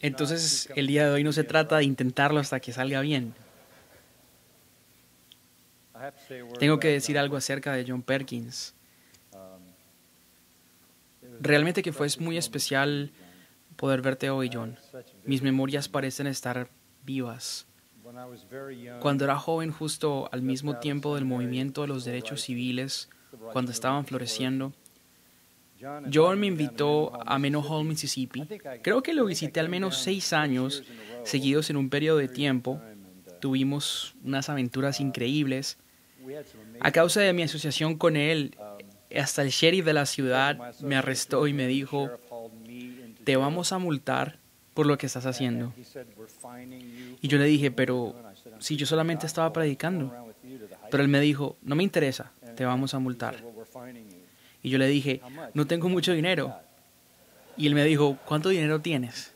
Entonces, el día de hoy no se trata de intentarlo hasta que salga bien. Tengo que decir algo acerca de John Perkins. Realmente que fue muy especial poder verte hoy, John. Mis memorias parecen estar vivas. Cuando era joven, justo al mismo tiempo del movimiento de los derechos civiles, cuando estaban floreciendo, John me invitó a Menno Hall, Mississippi. Creo que lo visité al menos 6 años seguidos en un periodo de tiempo. Tuvimos unas aventuras increíbles. A causa de mi asociación con él, hasta el sheriff de la ciudad me arrestó y me dijo: te vamos a multar por lo que estás haciendo. Y yo le dije: pero si yo solamente estaba predicando. Pero él me dijo: no me interesa, te vamos a multar. Y yo le dije: no tengo mucho dinero. Y él me dijo: ¿cuánto dinero tienes?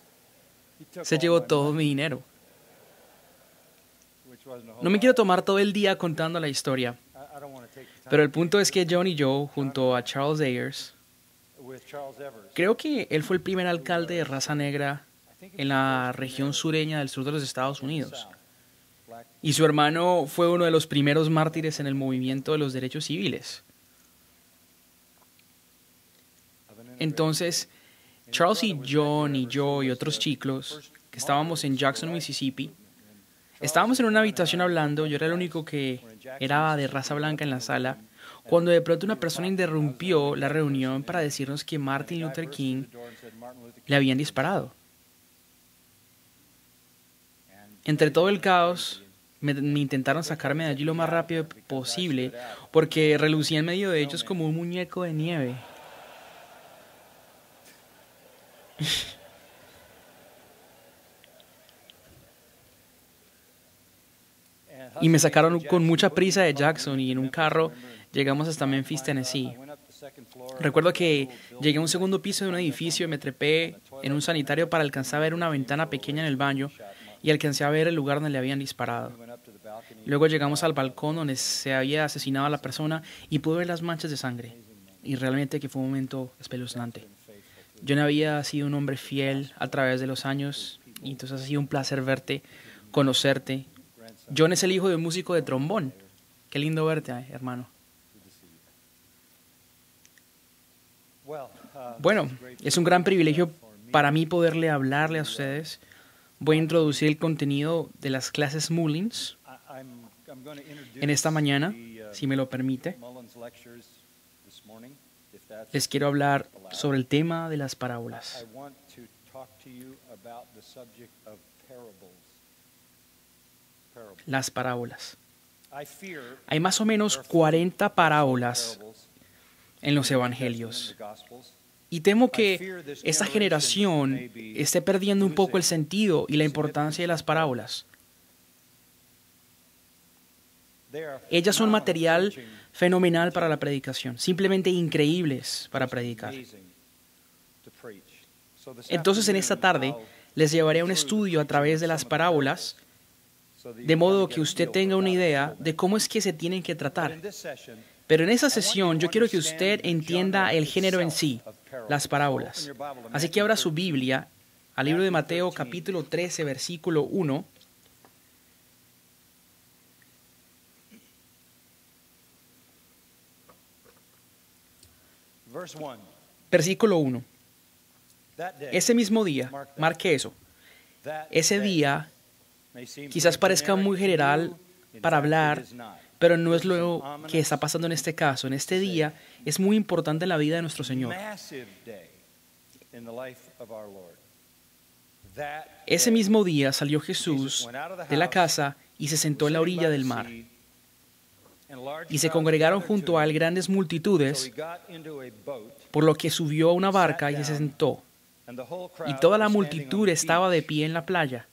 Se llevó todo mi dinero. No me quiero tomar todo el día contando la historia, pero el punto es que John y yo, junto a Charles Ayers, creo que él fue el primer alcalde de raza negra en la región sureña del sur de los Estados Unidos. Y su hermano fue uno de los primeros mártires en el movimiento de los derechos civiles. Entonces, Charles y John y yo y otros chicos que estábamos en Jackson, Mississippi, estábamos en una habitación hablando. Yo era el único que era de raza blanca en la sala, cuando de pronto una persona interrumpió la reunión para decirnos que Martin Luther King le habían disparado. Entre todo el caos, me intentaron sacarme de allí lo más rápido posible, porque relucía en medio de ellos como un muñeco de nieve. Y me sacaron con mucha prisa de Jackson y en un carro llegamos hasta Memphis, Tennessee. Recuerdo que llegué a un segundo piso de un edificio y me trepé en un sanitario para alcanzar a ver una ventana pequeña en el baño y alcancé a ver el lugar donde le habían disparado. Luego llegamos al balcón donde se había asesinado a la persona y pude ver las manchas de sangre. Y realmente que fue un momento espeluznante. Yo no había sido un hombre fiel a través de los años y entonces ha sido un placer verte, conocerte. John es el hijo de un músico de trombón. Qué lindo verte, hermano. Bueno, es un gran privilegio para mí poderle hablarle a ustedes. Voy a introducir el contenido de las clases Mullins en esta mañana, si me lo permite. Les quiero hablar sobre el tema de las parábolas. Las parábolas. Hay más o menos 40 parábolas en los evangelios. Y temo que esta generación esté perdiendo un poco el sentido y la importancia de las parábolas. Ellas son material fenomenal para la predicación, simplemente increíbles para predicar. Entonces, en esta tarde les llevaré a un estudio a través de las parábolas, de modo que usted tenga una idea de cómo es que se tienen que tratar. Pero en esa sesión yo quiero que usted entienda el género en sí, las parábolas. Así que abra su Biblia al libro de Mateo capítulo 13, versículo 1. Versículo 1. Ese mismo día, marque eso. Ese día quizás parezca muy general para hablar, pero no es lo que está pasando en este caso. En este día es muy importante en la vida de nuestro Señor. Ese mismo día salió Jesús de la casa y se sentó en la orilla del mar. Y se congregaron junto a él grandes multitudes, por lo que subió a una barca y se sentó. Y toda la multitud estaba de pie en la playa.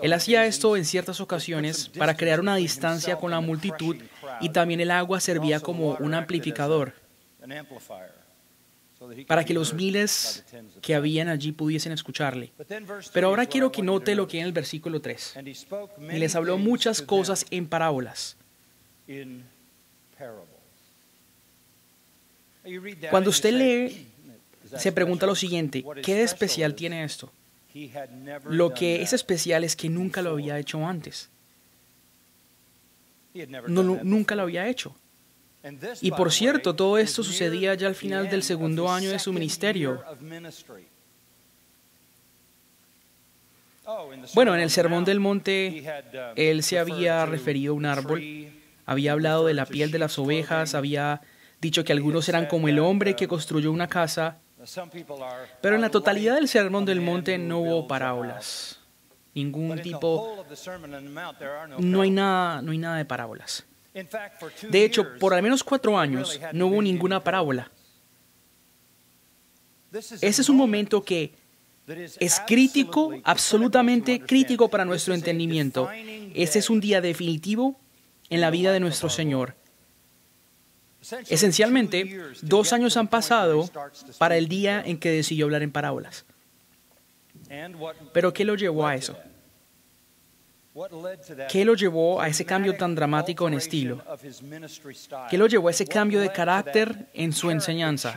Él hacía esto en ciertas ocasiones para crear una distancia con la multitud, y también el agua servía como un amplificador para que los miles que habían allí pudiesen escucharle. Pero ahora quiero que note lo que hay en el versículo 3. Y les habló muchas cosas en parábolas. Cuando usted lee, se pregunta lo siguiente: ¿qué de especial tiene esto? Lo que es especial es que nunca lo había hecho antes. Nunca lo había hecho. Y por cierto, todo esto sucedía ya al final del segundo año de su ministerio. Bueno, en el Sermón del Monte, él se había referido a un árbol, había hablado de la piel de las ovejas, había dicho que algunos eran como el hombre que construyó una casa, pero en la totalidad del Sermón del Monte no hubo parábolas. Ningún tipo, no hay nada de parábolas. De hecho, por al menos 4 años no hubo ninguna parábola. Ese es un momento que es crítico, absolutamente crítico para nuestro entendimiento. Este es un día definitivo en la vida de nuestro Señor. Esencialmente, 2 años han pasado para el día en que decidió hablar en parábolas. ¿Pero qué lo llevó a eso? ¿Qué lo llevó a ese cambio tan dramático en estilo? ¿Qué lo llevó a ese cambio de carácter en su enseñanza?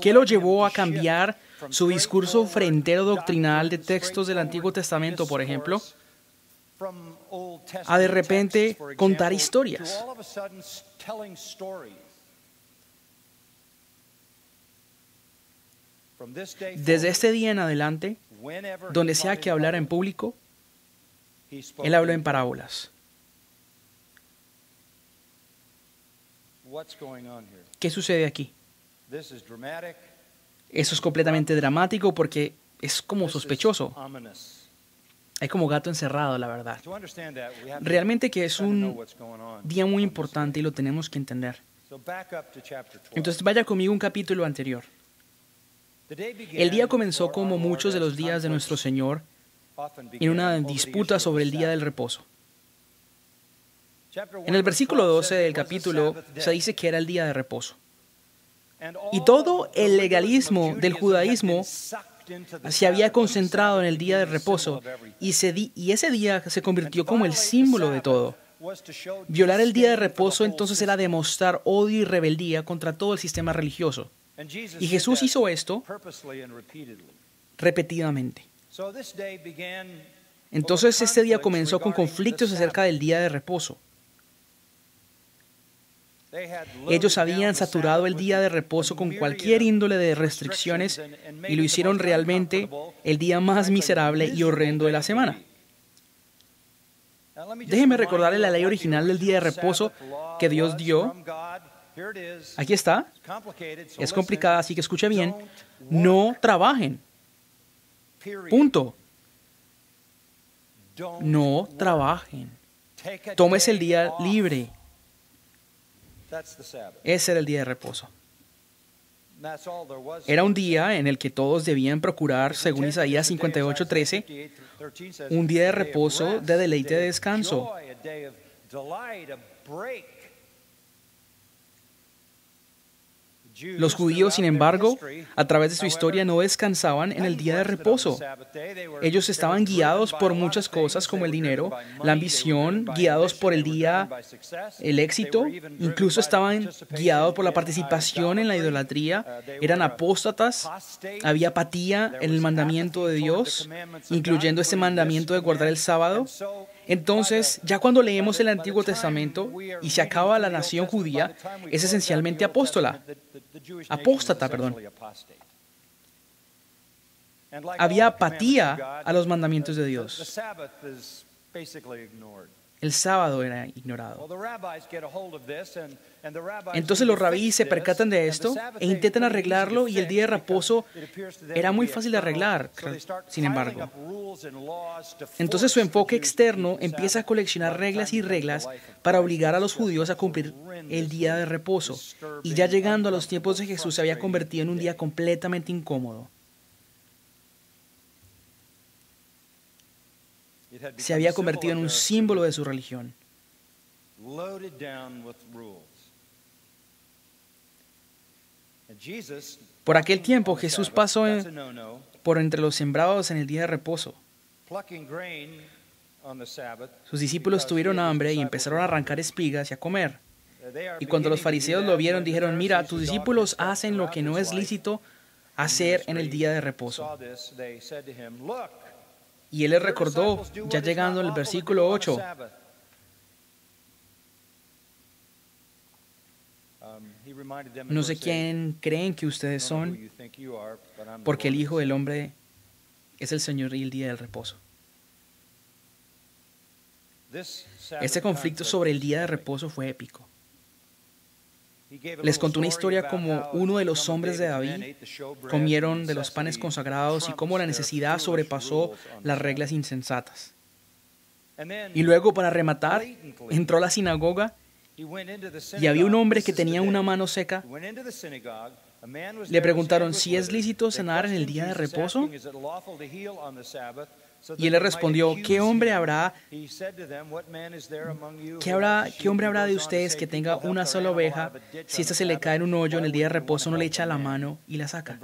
¿Qué lo llevó a cambiar su discurso frentero doctrinal de textos del Antiguo Testamento, por ejemplo, a de repente contar historias? Desde este día en adelante, donde sea que hablara en público, él habló en parábolas. ¿Qué sucede aquí? Eso es completamente dramático porque es como sospechoso. Hay como gato encerrado, la verdad. Realmente que es un día muy importante y lo tenemos que entender. Entonces vaya conmigo un capítulo anterior. El día comenzó como muchos de los días de nuestro Señor en una disputa sobre el día del reposo. En el versículo 12 del capítulo se dice que era el día de reposo. Y todo el legalismo del judaísmo se había concentrado en el día de reposo y ese día se convirtió como el símbolo de todo. Violar el día de reposo entonces era demostrar odio y rebeldía contra todo el sistema religioso. Y Jesús hizo esto repetidamente. Entonces este día comenzó con conflictos acerca del día de reposo. Ellos habían saturado el día de reposo con cualquier índole de restricciones y lo hicieron realmente el día más miserable y horrendo de la semana. Déjenme recordarle la ley original del día de reposo que Dios dio. Aquí está. Es complicada, así que escuche bien. No trabajen. Punto. No trabajen. Tómese el día libre. Ese era el día de reposo. Era un día en el que todos debían procurar, según Isaías 58:13, un día de reposo, de deleite, de descanso. Los judíos, sin embargo, a través de su historia no descansaban en el día de reposo. Ellos estaban guiados por muchas cosas como el dinero, la ambición, guiados por el éxito, incluso estaban guiados por la participación en la idolatría, eran apóstatas, había apatía en el mandamiento de Dios, incluyendo ese mandamiento de guardar el sábado. Entonces, ya cuando leemos el Antiguo Testamento y se acaba la nación judía, es esencialmente apóstata. Había apatía a los mandamientos de Dios. El sábado era ignorado. Entonces los rabíes se percatan de esto e intentan arreglarlo, y el día de reposo era muy fácil de arreglar, sin embargo. Entonces su enfoque externo empieza a coleccionar reglas y reglas para obligar a los judíos a cumplir el día de reposo. Y ya llegando a los tiempos de Jesús se había convertido en un día completamente incómodo. Se había convertido en un símbolo de su religión. Por aquel tiempo Jesús pasó por entre los sembrados en el día de reposo. Sus discípulos tuvieron hambre y empezaron a arrancar espigas y a comer. Y cuando los fariseos lo vieron, dijeron: mira, tus discípulos hacen lo que no es lícito hacer en el día de reposo. Y él les recordó, ya llegando al versículo 8, no sé quién creen que ustedes son, porque el Hijo del Hombre es el Señor y el día del reposo. Este conflicto sobre el día de reposo fue épico. Les contó una historia como uno de los hombres de David comieron de los panes consagrados y cómo la necesidad sobrepasó las reglas insensatas. Y luego, para rematar, entró a la sinagoga y había un hombre que tenía una mano seca. Le preguntaron si es lícito cenar en el día de reposo. Y él le respondió, ¿qué hombre habrá de ustedes que tenga una sola oveja? Si ésta se le cae en un hoyo en el día de reposo, no le echa la mano y la saca.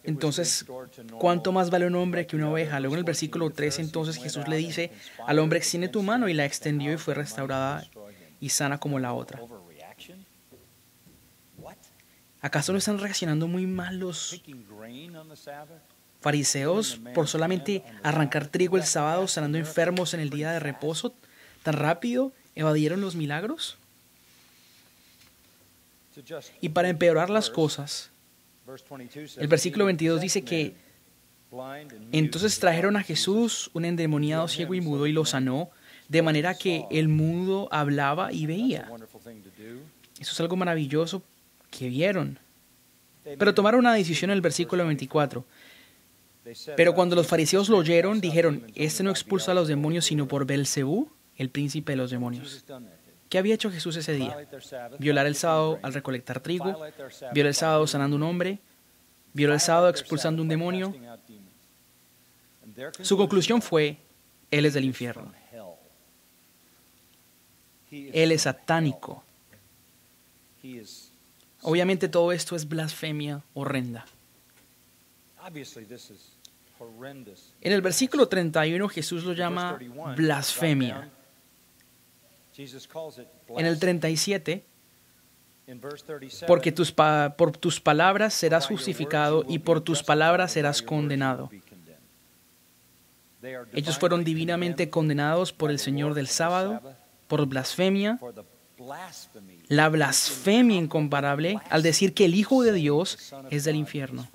Entonces, ¿cuánto más vale un hombre que una oveja? Luego en el versículo 3, entonces Jesús le dice al hombre, extiende tu mano, y la extendió y fue restaurada y sana como la otra. ¿Acaso no están reaccionando muy mal los fariseos por solamente arrancar trigo el sábado, sanando enfermos en el día de reposo? ¿Tan rápido evadieron los milagros? Y para empeorar las cosas, el versículo 22 dice que entonces trajeron a Jesús un endemoniado ciego y mudo y lo sanó, de manera que el mudo hablaba y veía. Eso es algo maravilloso que vieron. Pero tomaron una decisión en el versículo 24. Pero cuando los fariseos lo oyeron, dijeron, este no expulsa a los demonios sino por Beelzebú, el príncipe de los demonios. ¿Qué había hecho Jesús ese día? Violar el sábado al recolectar trigo, violar el sábado sanando un hombre, violar el sábado expulsando un demonio. Su conclusión fue, Él es del infierno. Él es satánico. Obviamente todo esto es blasfemia horrenda. En el versículo 31 Jesús lo llama blasfemia. En el 37, porque por tus palabras serás justificado y por tus palabras serás condenado. Ellos fueron divinamente condenados por el Señor del sábado, por blasfemia, la blasfemia incomparable al decir que el Hijo de Dios es del infierno.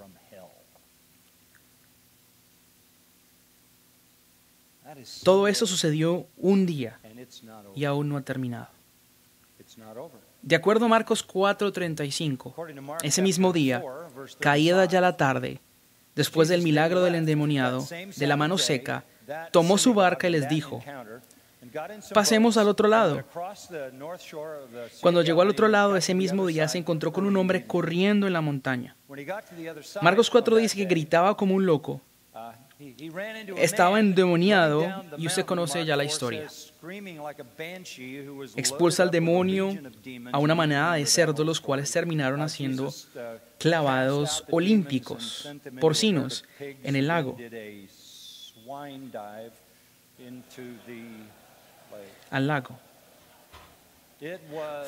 Todo eso sucedió un día y aún no ha terminado. De acuerdo a Marcos 4:35, ese mismo día, caída ya la tarde, después del milagro del endemoniado, de la mano seca, tomó su barca y les dijo, pasemos al otro lado. Cuando llegó al otro lado, ese mismo día se encontró con un hombre corriendo en la montaña. Marcos 4 dice que gritaba como un loco. Estaba endemoniado y usted conoce ya la historia. Expulsa al demonio a una manada de cerdos, los cuales terminaron haciendo clavados olímpicos, porcinos, en el lago. Al lago.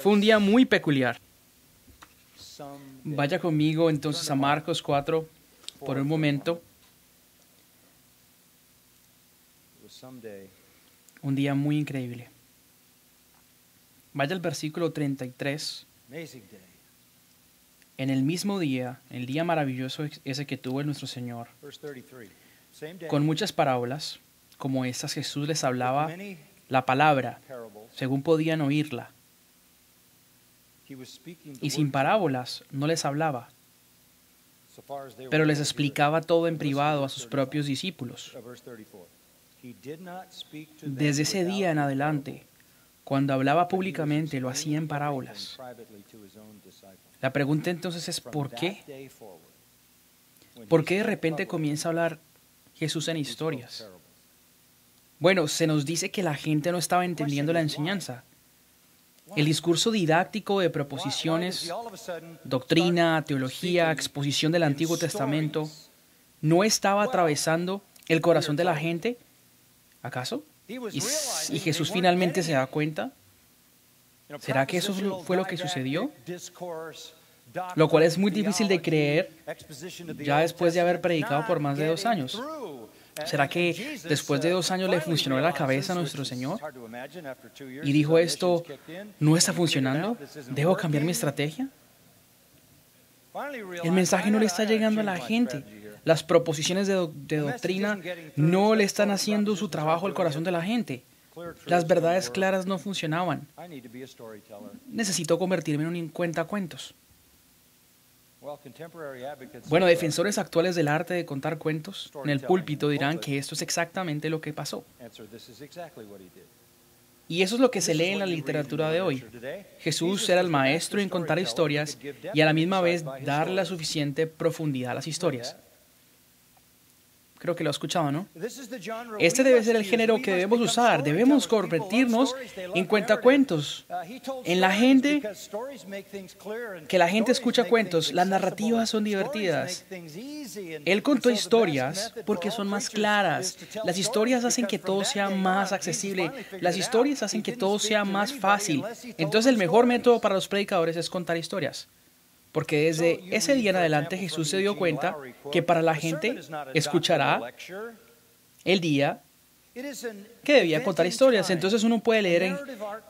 Fue un día muy peculiar. Vaya conmigo entonces a Marcos 4 por un momento. Un día muy increíble. Vaya al versículo 33. En el mismo día, el día maravilloso ese que tuvo nuestro Señor, con muchas parábolas, como estas Jesús les hablaba la palabra, según podían oírla. Y sin parábolas no les hablaba, pero les explicaba todo en privado a sus propios discípulos. Desde ese día en adelante, cuando hablaba públicamente, lo hacía en parábolas. La pregunta entonces es ¿por qué? ¿Por qué de repente comienza a hablar Jesús en historias? Bueno, se nos dice que la gente no estaba entendiendo la enseñanza. El discurso didáctico de proposiciones, doctrina, teología, exposición del Antiguo Testamento, ¿no estaba atravesando el corazón de la gente? ¿Acaso? ¿Y Jesús finalmente se da cuenta? ¿Será que eso fue lo que sucedió? lo cual es muy difícil de creer ya después de haber predicado por más de 2 años. ¿Será que después de 2 años le funcionó la cabeza a nuestro Señor? Y dijo esto, ¿no está funcionando? ¿Debo cambiar mi estrategia? El mensaje no le está llegando a la gente. Las proposiciones de doctrina no le están haciendo su trabajo al corazón de la gente. Las verdades claras no funcionaban. Necesito convertirme en un cuentacuentos. Bueno, defensores actuales del arte de contar cuentos en el púlpito dirán que esto es exactamente lo que pasó. Y eso es lo que se lee en la literatura de hoy. Jesús era el maestro en contar historias y a la misma vez darle la suficiente profundidad a las historias. Creo que lo he escuchado, ¿no? Este debe ser el género que debemos usar. Debemos convertirnos en cuentacuentos. En la gente, que la gente escucha cuentos, las narrativas son divertidas. Él contó historias porque son más claras. Las historias hacen que todo sea más accesible. Las historias hacen que todo sea más fácil. Entonces el mejor método para los predicadores es contar historias. Porque desde ese día en adelante Jesús se dio cuenta que para la gente escuchará el día que debía contar historias. Entonces uno puede leer en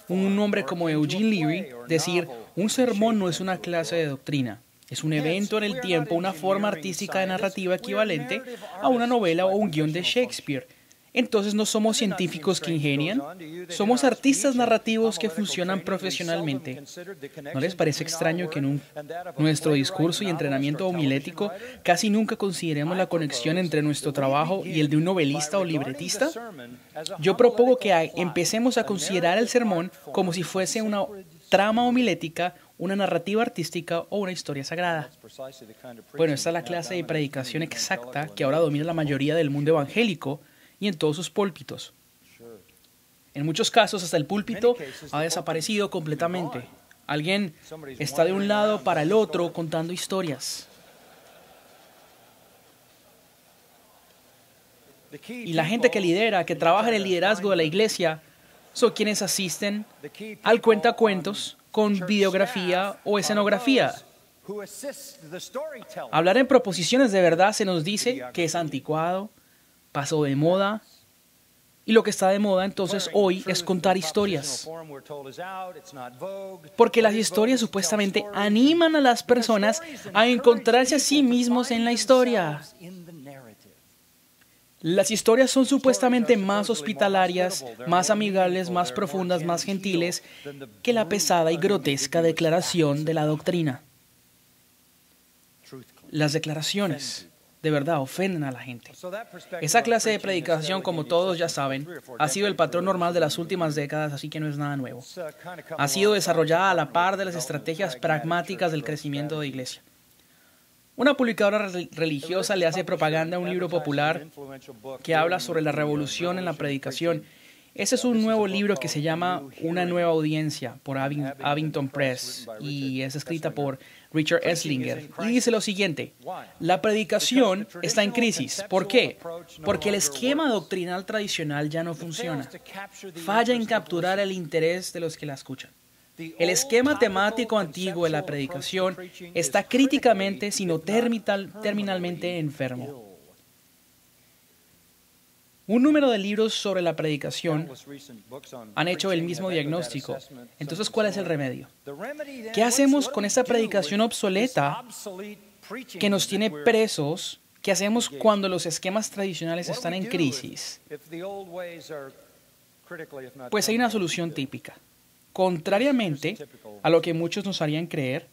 un hombre como Eugene Leary decir, un sermón no es una clase de doctrina, es un evento en el tiempo, una forma artística de narrativa equivalente a una novela o un guión de Shakespeare. Entonces no somos científicos que ingenian, somos artistas narrativos que funcionan profesionalmente. ¿No les parece extraño que en nuestro discurso y entrenamiento homilético casi nunca consideremos la conexión entre nuestro trabajo y el de un novelista o libretista? Yo propongo que empecemos a considerar el sermón como si fuese una trama homilética, una narrativa artística o una historia sagrada. Bueno, esta es la clase de predicación exacta que ahora domina la mayoría del mundo evangélico y en todos sus púlpitos. En muchos casos, hasta el púlpito ha desaparecido completamente. Alguien está de un lado para el otro contando historias. Y la gente que lidera, que trabaja en el liderazgo de la iglesia, son quienes asisten al cuentacuentos con videografía o escenografía. Hablar en proposiciones de verdad se nos dice que es anticuado, pasó de moda, y lo que está de moda entonces hoy es contar historias. Porque las historias supuestamente animan a las personas a encontrarse a sí mismos en la historia. Las historias son supuestamente más hospitalarias, más amigables, más profundas, más gentiles que la pesada y grotesca declaración de la doctrina. Las declaraciones de verdad ofenden a la gente. Esa clase de predicación, como todos ya saben, ha sido el patrón normal de las últimas décadas, así que no es nada nuevo. Ha sido desarrollada a la par de las estrategias pragmáticas del crecimiento de iglesia. Una publicadora religiosa le hace propaganda a un libro popular que habla sobre la revolución en la predicación. Ese es un nuevo libro que se llama Una nueva audiencia por Abingdon Press y es escrita por Richard Esslinger. Y dice lo siguiente: la predicación está en crisis. ¿Por qué? Porque el esquema doctrinal tradicional ya no funciona. Falla en capturar el interés de los que la escuchan. El esquema temático antiguo de la predicación está críticamente, sino terminalmente enfermo. Un número de libros sobre la predicación han hecho el mismo diagnóstico. Entonces, ¿cuál es el remedio? ¿Qué hacemos con esta predicación obsoleta que nos tiene presos? ¿Qué hacemos cuando los esquemas tradicionales están en crisis? Pues hay una solución típica. Contrariamente a lo que muchos nos harían creer,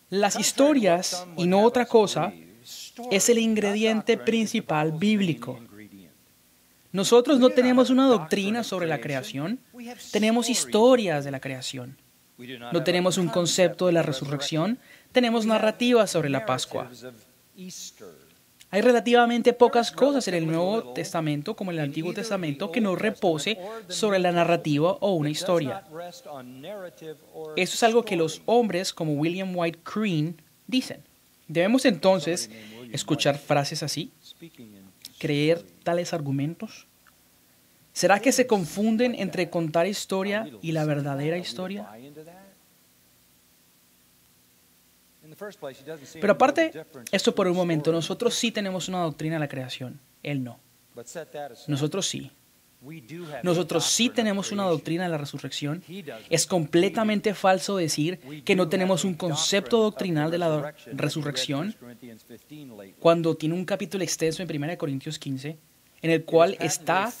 las historias, y no otra cosa, es el ingrediente principal bíblico. Nosotros no tenemos una doctrina sobre la creación, tenemos historias de la creación. No tenemos un concepto de la resurrección, tenemos narrativas sobre la Pascua. Hay relativamente pocas cosas en el Nuevo Testamento, como en el Antiguo Testamento, que no repose sobre la narrativa o una historia. Eso es algo que los hombres como William White Crane dicen. Debemos entonces escuchar frases así, creer tales argumentos. ¿Será que se confunden entre contar historia y la verdadera historia? Pero aparte, esto por un momento, nosotros sí tenemos una doctrina de la creación. Él no. Nosotros sí. Nosotros sí tenemos una doctrina de la resurrección. Es completamente falso decir que no tenemos un concepto doctrinal de la resurrección cuando tiene un capítulo extenso en 1 Corintios 15, en el cual está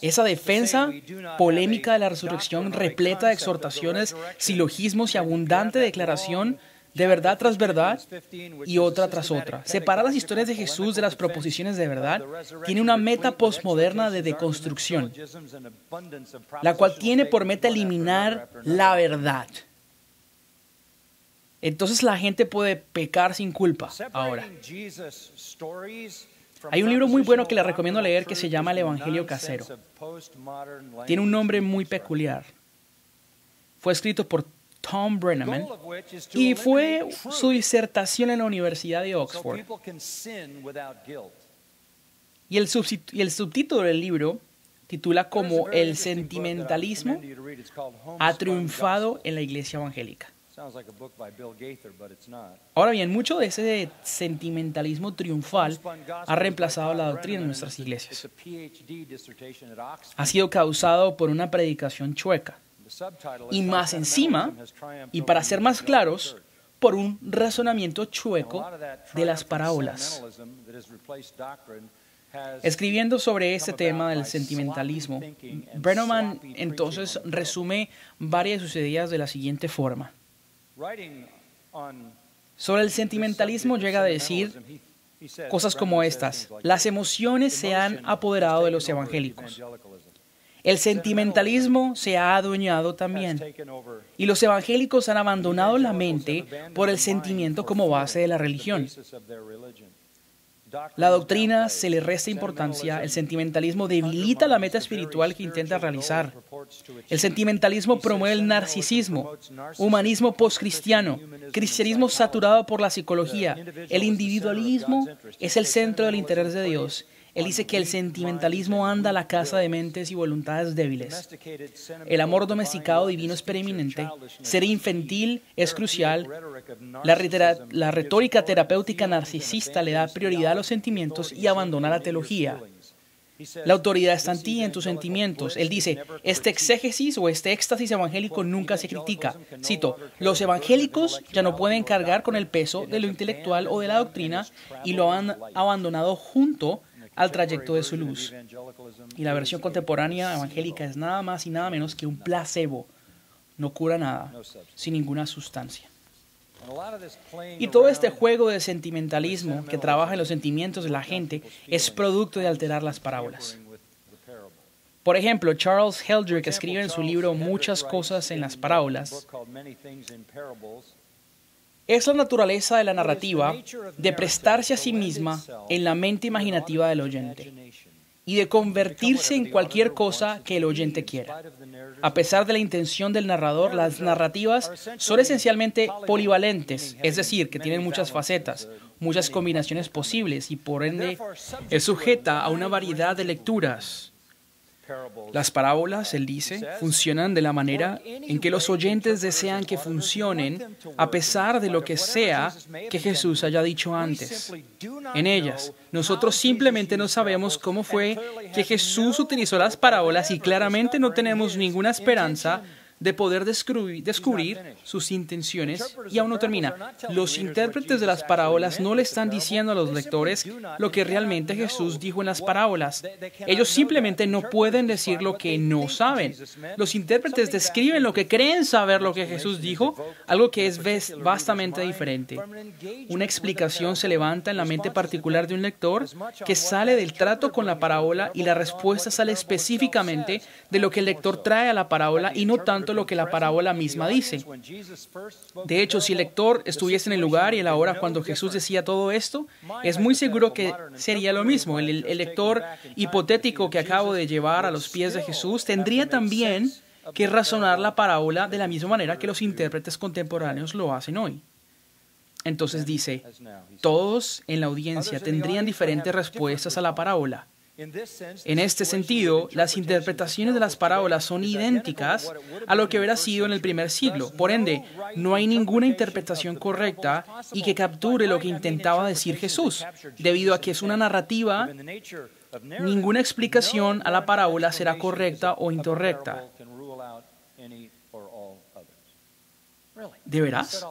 esa defensa polémica de la resurrección repleta de exhortaciones, silogismos y abundante declaración de verdad tras verdad y otra tras otra. Separar las historias de Jesús de las proposiciones de verdad tiene una meta postmoderna de deconstrucción, la cual tiene por meta eliminar la verdad. Entonces la gente puede pecar sin culpa ahora. Hay un libro muy bueno que le recomiendo leer que se llama El Evangelio Casero. Tiene un nombre muy peculiar. Fue escrito por Tom Brenneman y fue su disertación en la Universidad de Oxford. Y el subtítulo del libro titula como El sentimentalismo ha triunfado en la iglesia evangélica. Ahora bien, mucho de ese sentimentalismo triunfal ha reemplazado la doctrina en nuestras iglesias. Ha sido causado por una predicación chueca. Y más encima, y para ser más claros, por un razonamiento chueco de las parábolas. Escribiendo sobre este tema del sentimentalismo, Brenneman entonces resume varias de sus ideas de la siguiente forma. Sobre el sentimentalismo llega a decir cosas como estas: las emociones se han apoderado de los evangélicos. El sentimentalismo se ha adueñado también, y los evangélicos han abandonado la mente por el sentimiento como base de la religión. La doctrina se le resta importancia, el sentimentalismo debilita la meta espiritual que intenta realizar. El sentimentalismo promueve el narcisismo, humanismo postcristiano, cristianismo saturado por la psicología. El individualismo es el centro del interés de Dios. Él dice que el sentimentalismo anda a la caza de mentes y voluntades débiles. El amor domesticado divino es preeminente. Ser infantil es crucial. La retórica terapéutica narcisista le da prioridad a los sentimientos y abandona la teología. La autoridad está en ti y en tus sentimientos. Él dice, este exégesis o este éxtasis evangélico nunca se critica. Cito, los evangélicos ya no pueden cargar con el peso de lo intelectual o de la doctrina y lo han abandonado junto al trayecto de su luz. Y la versión contemporánea evangélica es nada más y nada menos que un placebo. No cura nada, sin ninguna sustancia. Y todo este juego de sentimentalismo que trabaja en los sentimientos de la gente es producto de alterar las parábolas. Por ejemplo, Charles Heldrick escribe en su libro Muchas cosas en las parábolas. Es la naturaleza de la narrativa de prestarse a sí misma en la mente imaginativa del oyente y de convertirse en cualquier cosa que el oyente quiera. A pesar de la intención del narrador, las narrativas son esencialmente polivalentes, es decir, que tienen muchas facetas, muchas combinaciones posibles y por ende es sujeta a una variedad de lecturas. Las parábolas, él dice, funcionan de la manera en que los oyentes desean que funcionen a pesar de lo que sea que Jesús haya dicho antes. En ellas, nosotros simplemente no sabemos cómo fue que Jesús utilizó las parábolas y claramente no tenemos ninguna esperanza de poder descubrir sus intenciones. Y aún no termina. Los intérpretes de las parábolas no le están diciendo a los lectores lo que realmente Jesús dijo en las parábolas. Ellos simplemente no pueden decir lo que no saben. Los intérpretes describen lo que creen saber lo que Jesús dijo, algo que es vastamente diferente. Una explicación se levanta en la mente particular de un lector que sale del trato con la parábola y la respuesta sale específicamente de lo que el lector trae a la parábola y no tanto lo que la parábola misma dice. De hecho, si el lector estuviese en el lugar y en la hora cuando Jesús decía todo esto, es muy seguro que sería lo mismo. El lector hipotético que acabo de llevar a los pies de Jesús tendría también que razonar la parábola de la misma manera que los intérpretes contemporáneos lo hacen hoy. Entonces dice, todos en la audiencia tendrían diferentes respuestas a la parábola. En este sentido, las interpretaciones de las parábolas son idénticas a lo que hubiera sido en el primer siglo. Por ende, no hay ninguna interpretación correcta y que capture lo que intentaba decir Jesús. Debido a que es una narrativa, ninguna explicación a la parábola será correcta o incorrecta. ¿De veras?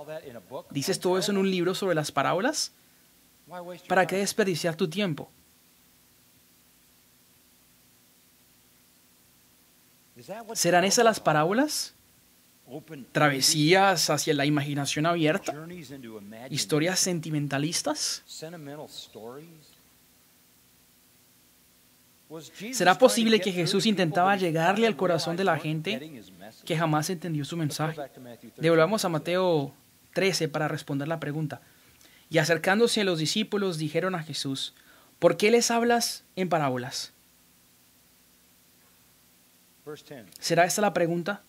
¿Dices todo eso en un libro sobre las parábolas? ¿Para qué desperdiciar tu tiempo? ¿Serán esas las parábolas? ¿Travesías hacia la imaginación abierta? ¿Historias sentimentalistas? ¿Será posible que Jesús intentaba llegarle al corazón de la gente que jamás entendió su mensaje? Devolvamos a Mateo 13 para responder la pregunta. Y acercándose a los discípulos dijeron a Jesús, ¿por qué les hablas en parábolas? ¿Será esta la pregunta?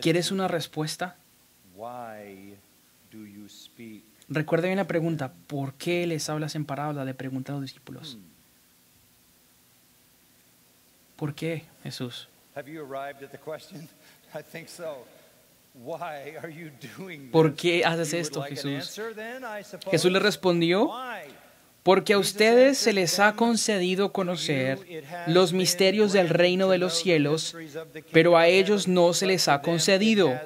¿Quieres una respuesta? Recuerda bien la pregunta, ¿por qué les hablas en parábolas? Le preguntan a los discípulos. ¿Por qué, Jesús? ¿Por qué haces esto, Jesús? Jesús le respondió, porque a ustedes se les ha concedido conocer los misterios del reino de los cielos, pero a ellos no se les ha concedido.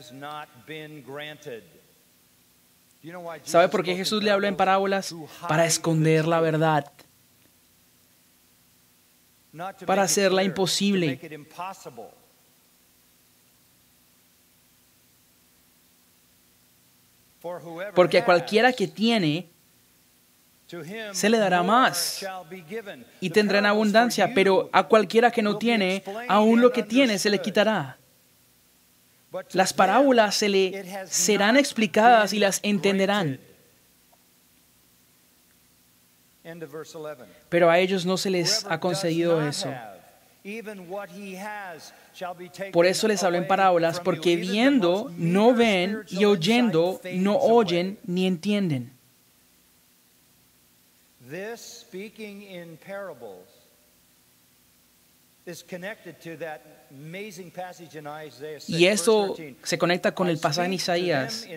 ¿Sabe por qué Jesús le habla en parábolas? Para esconder la verdad, para hacerla imposible. Porque a cualquiera que tiene, se le dará más y tendrá en abundancia, pero a cualquiera que no tiene, aún lo que tiene se le quitará. Las parábolas serán explicadas y las entenderán. Pero a ellos no se les ha concedido eso. Por eso les hablo en parábolas, porque viendo no ven y oyendo no oyen ni entienden. Y esto se conecta con el pasaje en Isaías.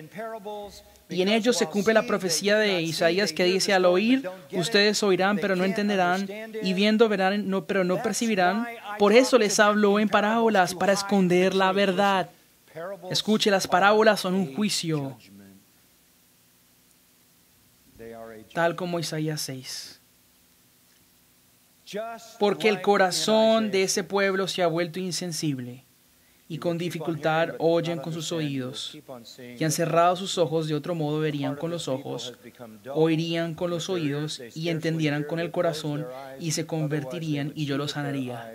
Y en ellos se cumple la profecía de Isaías que dice, al oír, ustedes oirán, pero no entenderán, y viendo verán, pero no percibirán. Por eso les hablo en parábolas, para esconder la verdad. Escuche, las parábolas son un juicio, tal como Isaías 6. Porque el corazón de ese pueblo se ha vuelto insensible, y con dificultad oyen con sus oídos, y han cerrado sus ojos, de otro modo verían con los ojos, oirían con los oídos, y entendieran con el corazón, y se convertirían, y yo los sanaría.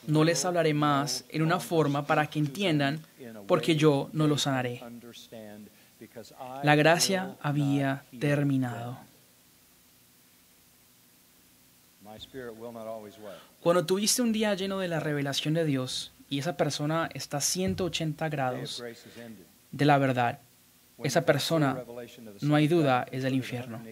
No les hablaré más en una forma para que entiendan, porque yo no los sanaré. La gracia había terminado. Cuando tuviste un día lleno de la revelación de Dios y esa persona está a 180 grados de la verdad, esa persona, no hay duda, es del infierno.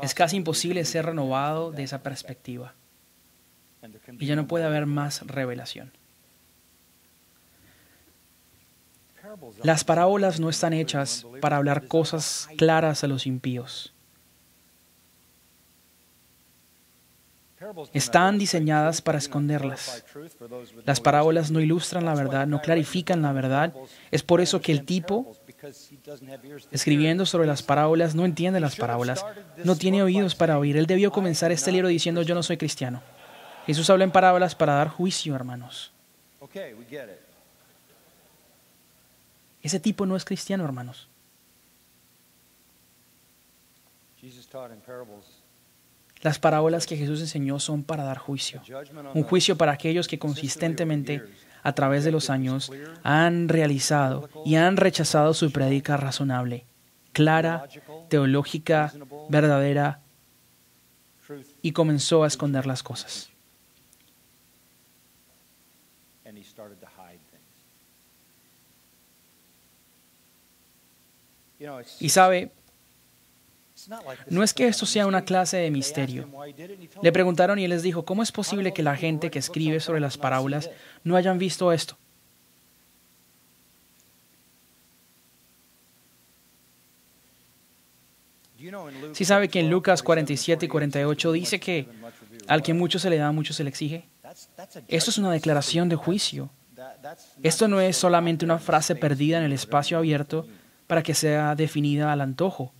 Es casi imposible ser renovado de esa perspectiva. Y ya no puede haber más revelación. Las parábolas no están hechas para hablar cosas claras a los impíos. Están diseñadas para esconderlas. Las parábolas no ilustran la verdad, no clarifican la verdad. Es por eso que el tipo, escribiendo sobre las parábolas, no entiende las parábolas. No tiene oídos para oír. Él debió comenzar este libro diciendo, yo no soy cristiano. Jesús habla en parábolas para dar juicio, hermanos. Ese tipo no es cristiano, hermanos. Las parábolas que Jesús enseñó son para dar juicio. Un juicio para aquellos que consistentemente, a través de los años, han realizado y han rechazado su prédica razonable, clara, teológica, verdadera, y comenzó a esconder las cosas. Y sabe, no es que esto sea una clase de misterio. Le preguntaron y él les dijo, ¿cómo es posible que la gente que escribe sobre las parábolas no hayan visto esto? ¿Sí sabe que en Lucas 47 y 48 dice que al que mucho se le da, mucho se le exige? Esto es una declaración de juicio. Esto no es solamente una frase perdida en el espacio abierto para que sea definida al antojo.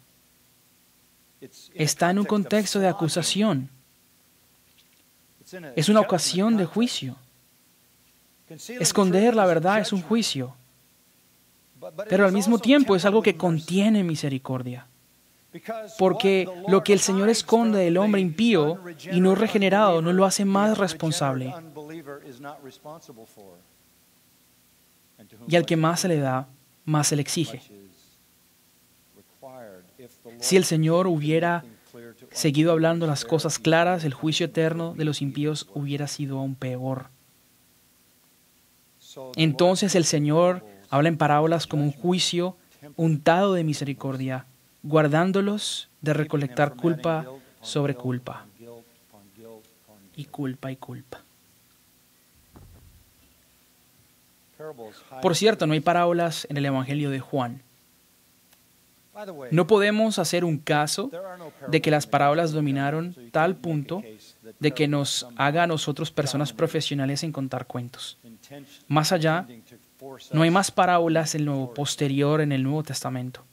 Está en un contexto de acusación. Es una ocasión de juicio. Esconder la verdad es un juicio, pero al mismo tiempo es algo que contiene misericordia. Porque lo que el Señor esconde del hombre impío y no regenerado no lo hace más responsable. Y al que más se le da, más se le exige. Si el Señor hubiera seguido hablando las cosas claras, el juicio eterno de los impíos hubiera sido aún peor. Entonces el Señor habla en parábolas como un juicio untado de misericordia, guardándolos de recolectar culpa sobre culpa. Y culpa y culpa. Por cierto, no hay parábolas en el Evangelio de Juan. No podemos hacer un caso de que las parábolas dominaron tal punto de que nos haga a nosotros personas profesionales en contar cuentos. Más allá, no hay más parábolas en lo posterior en el Nuevo Testamento.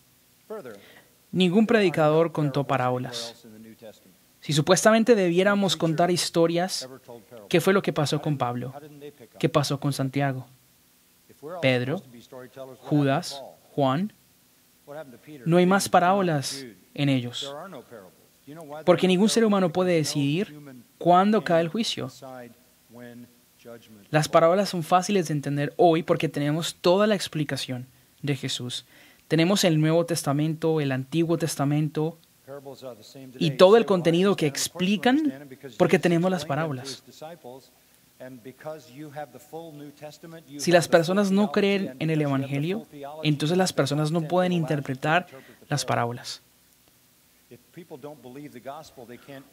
Ningún predicador contó parábolas. Si supuestamente debiéramos contar historias, ¿qué fue lo que pasó con Pablo? ¿Qué pasó con Santiago? Pedro, Judas, Juan? No hay más parábolas en ellos. Porque ningún ser humano puede decidir cuándo cae el juicio. Las parábolas son fáciles de entender hoy porque tenemos toda la explicación de Jesús. Tenemos el Nuevo Testamento, el Antiguo Testamento y todo el contenido que explican porque tenemos las parábolas. Si las personas no creen en el Evangelio, entonces las personas no pueden interpretar las parábolas.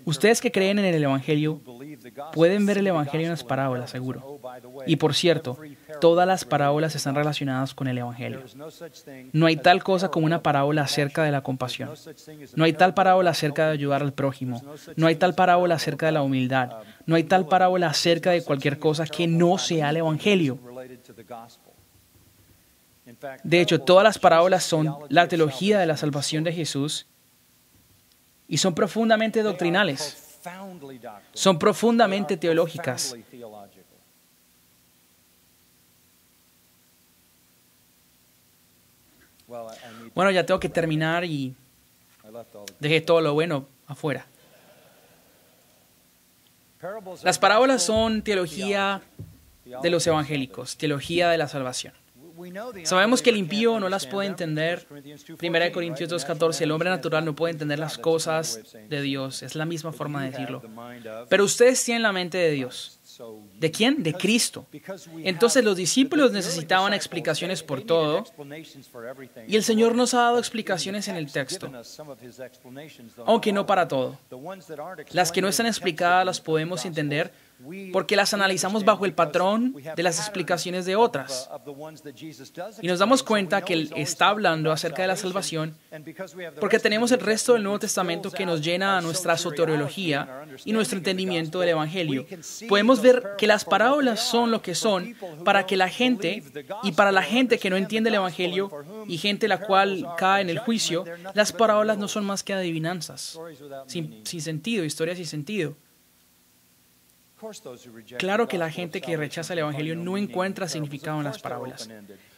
Ustedes que creen en el Evangelio pueden ver el Evangelio en las parábolas, seguro. Y por cierto, todas las parábolas están relacionadas con el Evangelio. No hay tal cosa como una parábola acerca de la compasión. No hay tal parábola acerca de ayudar al prójimo. No hay tal parábola acerca de la humildad. No hay tal parábola acerca de cualquier cosa que no sea el Evangelio. De hecho, todas las parábolas son la teología de la salvación de Jesús y son profundamente doctrinales. Son profundamente teológicas. Bueno, ya tengo que terminar y dejé todo lo bueno afuera. Las parábolas son teología de los evangélicos, teología de la salvación. Sabemos que el impío no las puede entender. 1 Corintios 2:14, el hombre natural no puede entender las cosas de Dios. Es la misma forma de decirlo. Pero ustedes tienen la mente de Dios. ¿De quién? De Cristo. Entonces los discípulos necesitaban explicaciones por todo y el Señor nos ha dado explicaciones en el texto, aunque no para todo. Las que no están explicadas las podemos entender porque las analizamos bajo el patrón de las explicaciones de otras. Y nos damos cuenta que Él está hablando acerca de la salvación porque tenemos el resto del Nuevo Testamento que nos llena a nuestra soteriología y nuestro entendimiento del Evangelio. Podemos ver que las parábolas son lo que son para que la gente, y para la gente que no entiende el Evangelio y gente la cual cae en el juicio, las parábolas no son más que adivinanzas, sin sentido, historias sin sentido. Claro que la gente que rechaza el Evangelio no encuentra significado en las parábolas.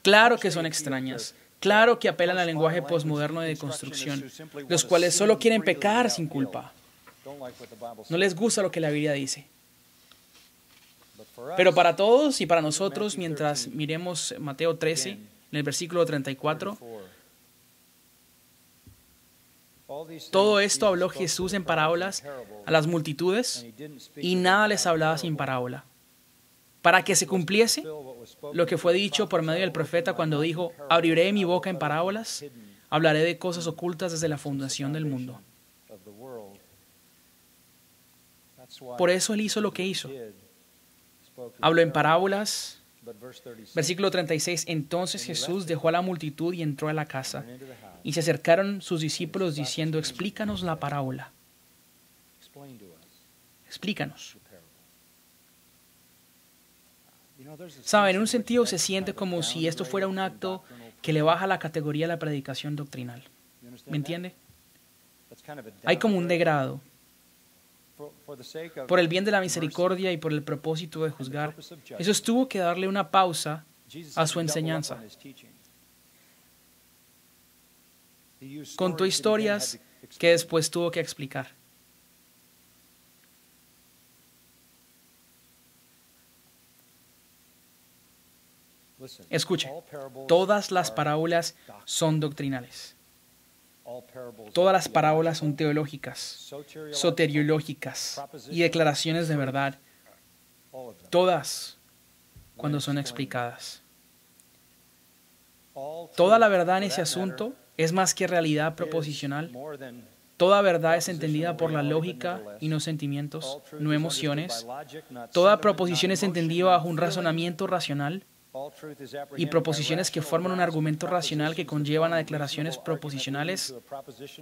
Claro que son extrañas. Claro que apelan al lenguaje posmoderno de construcción, los cuales solo quieren pecar sin culpa. No les gusta lo que la Biblia dice. Pero para todos y para nosotros, mientras miremos Mateo 13, en el versículo 34, todo esto habló Jesús en parábolas a las multitudes y nada les hablaba sin parábola, para que se cumpliese lo que fue dicho por medio del profeta cuando dijo: abriré mi boca en parábolas, Hablaré de cosas ocultas desde la fundación del mundo. Por eso Él hizo lo que hizo. Habló en parábolas. Versículo 36. Entonces Jesús dejó a la multitud y entró a la casa. Y se acercaron sus discípulos diciendo, explícanos la parábola. Explícanos. Saben, en un sentido se siente como si esto fuera un acto que le baja la categoría a la predicación doctrinal. ¿Me entiende? Hay como un degrado. Por el bien de la misericordia y por el propósito de juzgar, Jesús tuvo que darle una pausa a su enseñanza. Contó historias que después tuvo que explicar. Escuche, todas las parábolas son doctrinales. Todas las parábolas son teológicas, soteriológicas y declaraciones de verdad. Todas cuando son explicadas. Toda la verdad en ese asunto es más que realidad proposicional. Toda verdad es entendida por la lógica y no sentimientos, no emociones. Toda proposición es entendida bajo un razonamiento racional. Y proposiciones que forman un argumento racional que conllevan a declaraciones proposicionales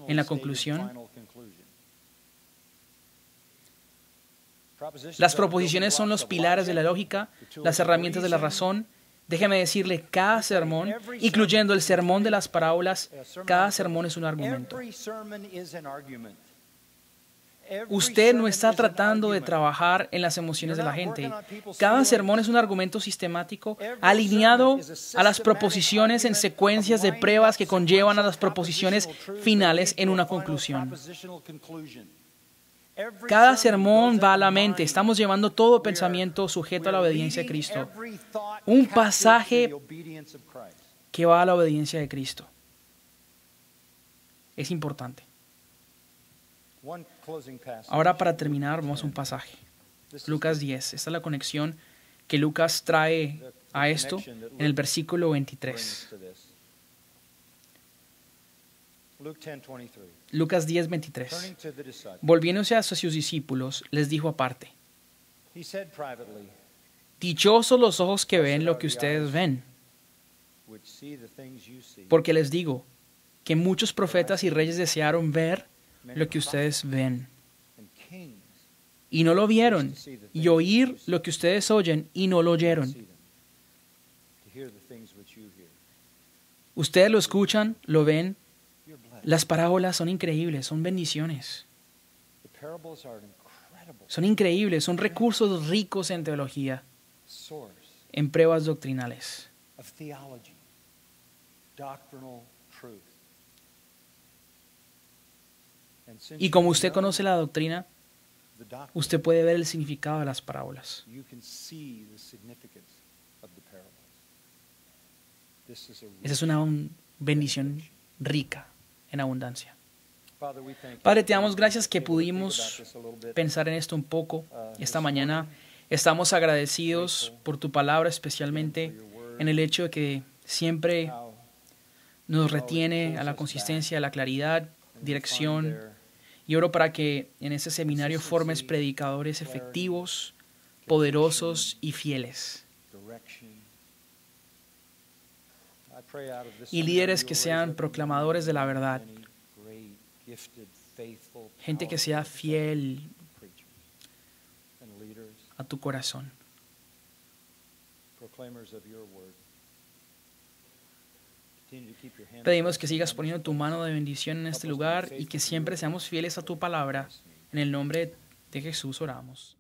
en la conclusión. Las proposiciones son los pilares de la lógica, las herramientas de la razón. Déjeme decirle, cada sermón, incluyendo el sermón de las parábolas, cada sermón es un argumento. Usted no está tratando de trabajar en las emociones de la gente. Cada sermón es un argumento sistemático alineado a las proposiciones en secuencias de pruebas que conllevan a las proposiciones finales en una conclusión. Cada sermón va a la mente. Estamos llevando todo pensamiento sujeto a la obediencia de Cristo. Un pasaje que va a la obediencia de Cristo. Es importante. Ahora, para terminar, vamos a un pasaje. Lucas 10. Esta es la conexión que Lucas trae a esto en el versículo 23. Lucas 10, 23. Volviéndose hacia sus discípulos, les dijo aparte: dichosos los ojos que ven lo que ustedes ven. Porque les digo que muchos profetas y reyes desearon ver lo que ustedes ven y no lo vieron, y oír lo que ustedes oyen y no lo oyeron. Ustedes lo escuchan, lo ven. Las parábolas son increíbles, son bendiciones. Son increíbles, son recursos ricos en teología, en pruebas doctrinales. Y como usted conoce la doctrina, usted puede ver el significado de las parábolas. Esa es una bendición rica en abundancia. Padre, te damos gracias que pudimos pensar en esto un poco esta mañana. Estamos agradecidos por tu palabra, especialmente en el hecho de que siempre nos retiene a la consistencia, a la claridad, dirección. Y oro para que en ese seminario formes predicadores efectivos, poderosos y fieles. Y líderes que sean proclamadores de la verdad. Gente que sea fiel a tu corazón. Pedimos que sigas poniendo tu mano de bendición en este lugar y que siempre seamos fieles a tu palabra. En el nombre de Jesús oramos.